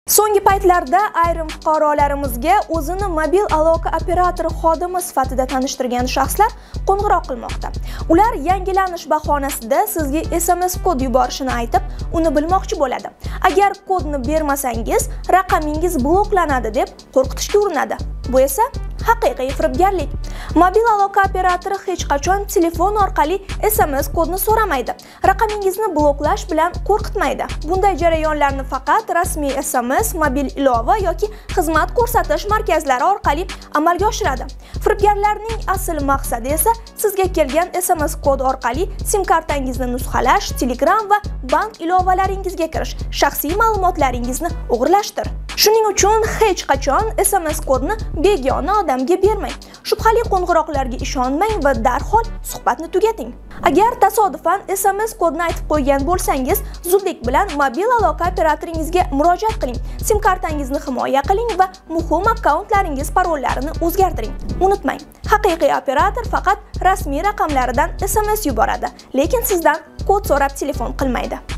So'nggi paytlarda ayrim fuqarolarimizga o'zini mobil aloqa operatori xodimi sifatida tanishtirgan shaxslar qo'ng'iroq qilmoqda. Ular yangilanish bahonasida sizga SMS kod yuborishini aytib, uni bilmoqchi bo'ladi. Agar kodni bermasangiz, raqamingiz bloklanadi deb qo'rqitishga urinadi. Bu esa haqiqiy firibgarlik. Mobil aloqa operatori hech qachon telefon orqali SMS kodni so'ramaydi. Raqamingizni bloklash bilan qo'rqitmaydi. Bunday jarayonlarni faqat rasmiy SMS, mobil ilova yoki xizmat ko'rsatish markazlari orqali amalga oshiradi. Firibgarlarning asl maqsadi esa sizga kelgan SMS kod orqali SIM kartangizni nusxalash, Telegram va bank ilovalaringizga kirish, shaxsiy ma'lumotlaringizni o'g'irlashdir. Shuning uchun hech qachon SMS kodni begona odamga bermang. Shubhali qo'ng'iroqlarga ishonmang va darhol suhbatni tugating. Agar tasodifan SMS kodni aytib qo'ygan bo'lsangiz, zudlik bilan mobil aloqa operatoringizga murojaat qiling. SIM kartangizni himoya qiling va muhim akkauntlaringiz parollarini o'zgartiring. Unutmang, haqiqiy operator faqat rasmiy raqamlaridan SMS yuboradi, lekin sizdan kod so'rab telefon qilmaydi.